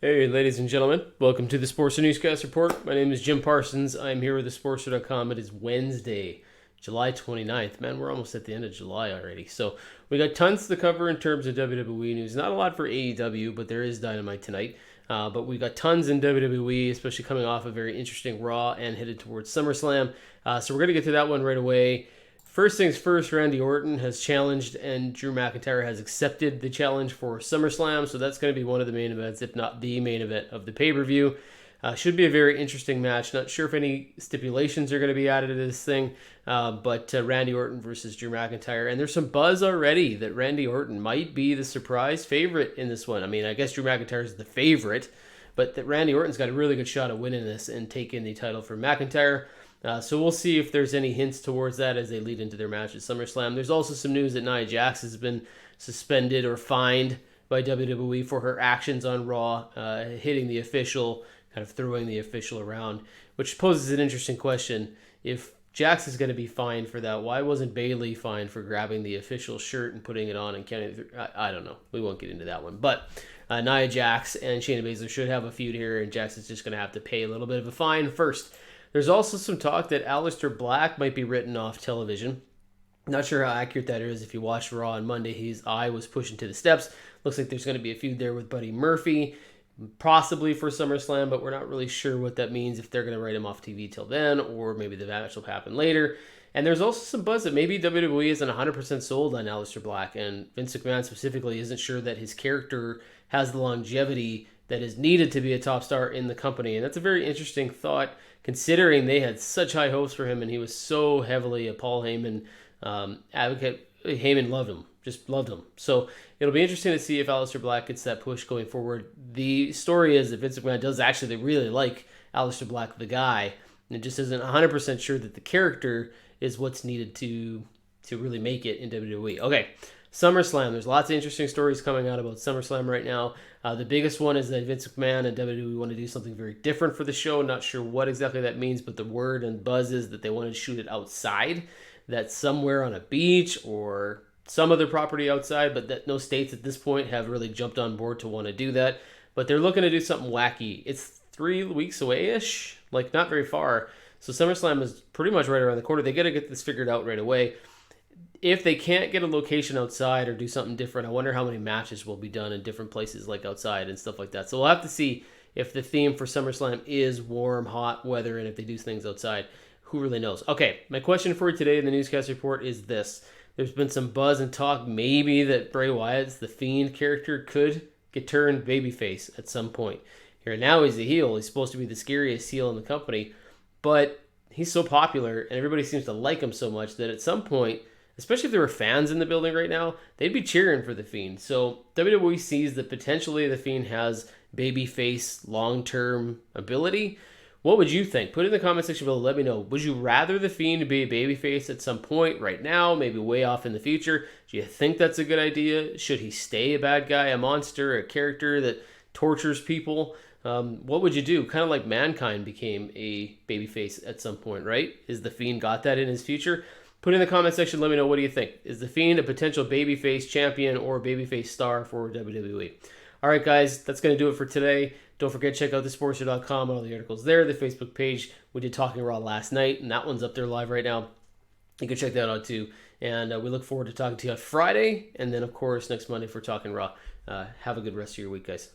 Hey, ladies and gentlemen, welcome to the Sports Newscast Report. My name is Jim Parsons. I'm here with thesportster.com. It is Wednesday, July 29th. Man, we're almost at the end of July already. So we got tons to cover in terms of WWE news. Not a lot for AEW, but there is Dynamite tonight. But we got tons in WWE, especially coming off a very interesting Raw and headed towards SummerSlam. So we're going to get to that one right away. First things first, Randy Orton has challenged and Drew McIntyre has accepted the challenge for SummerSlam, so that's going to be one of the main events, if not the main event of the pay-per-view. Should be a very interesting match. Not sure if any stipulations are going to be added to this thing, but Randy Orton versus Drew McIntyre. And there's some buzz already that Randy Orton might be the surprise favorite in this one. I mean, I guess Drew McIntyre is the favorite, but that Randy Orton's got a really good shot of winning this and taking the title from McIntyre. So we'll see if there's any hints towards that as they lead into their match at SummerSlam. There's also some news that Nia Jax has been suspended or fined by WWE for her actions on Raw, hitting the official, kind of throwing the official around, which poses an interesting question. If Jax is going to be fined for that, why wasn't Bayley fined for grabbing the official shirt and putting it on and counting it through? I don't know. We won't get into that one. But Nia Jax and Shayna Baszler should have a feud here, and Jax is just going to have to pay a little bit of a fine first. There's also some talk that Aleister Black might be written off television. Not sure how accurate that is. If you watched Raw on Monday, his eye was pushing to the steps. Looks like there's going to be a feud there with Buddy Murphy, possibly for SummerSlam, but we're not really sure what that means, if they're going to write him off TV till then, or maybe the match will happen later. And there's also some buzz that maybe WWE isn't 100% sold on Aleister Black, and Vince McMahon specifically isn't sure that his character has the longevity that is needed to be a top star in the company. And that's a very interesting thought, considering they had such high hopes for him and he was so heavily a Paul Heyman advocate. Heyman loved him, just loved him. So it'll be interesting to see if Aleister Black gets that push going forward. The story is that Vince McMahon does actually really like Aleister Black, the guy, and just isn't 100% sure that the character is what's needed to really make it in WWE. Okay, SummerSlam. There's lots of interesting stories coming out about SummerSlam right now. The biggest one is that Vince McMahon and WWE want to do something very different for the show. Not sure what exactly that means, but the word and buzz is that they want to shoot it outside, that somewhere on a beach or some other property outside, but that no states at this point have really jumped on board to want to do that. But they're looking to do something wacky. It's 3 weeks away-ish, like not very far. So SummerSlam is pretty much right around the corner. They got to get this figured out right away. If they can't get a location outside or do something different, I wonder how many matches will be done in different places like outside and stuff like that. So we'll have to see if the theme for SummerSlam is warm, hot weather, and if they do things outside. Who really knows? Okay, my question for you today in the Newscast Report is this. There's been some buzz and talk maybe that Bray Wyatt's the Fiend character could get turned babyface at some point. Here now he's a heel. He's supposed to be the scariest heel in the company, but he's so popular and everybody seems to like him so much that at some point, especially if there were fans in the building right now, they'd be cheering for The Fiend. So WWE sees that potentially The Fiend has babyface long-term ability. What would you think? Put it in the comment section below. Let me know. Would you rather The Fiend be a babyface at some point right now, maybe way off in the future? Do you think that's a good idea? Should he stay a bad guy, a monster, a character that tortures people? What would you do? Kind of like Mankind became a babyface at some point, right? Is The Fiend got that in his future? Put in the comment section, let me know, what do you think? Is The Fiend a potential babyface champion or babyface star for WWE? All right, guys, that's going to do it for today. Don't forget to check out thesportster.com and all the articles there, the Facebook page. We did Talking Raw last night, and that one's up there live right now. You can check that out, too. And we look forward to talking to you on Friday, and then, of course, next Monday for Talking Raw. Have a good rest of your week, guys.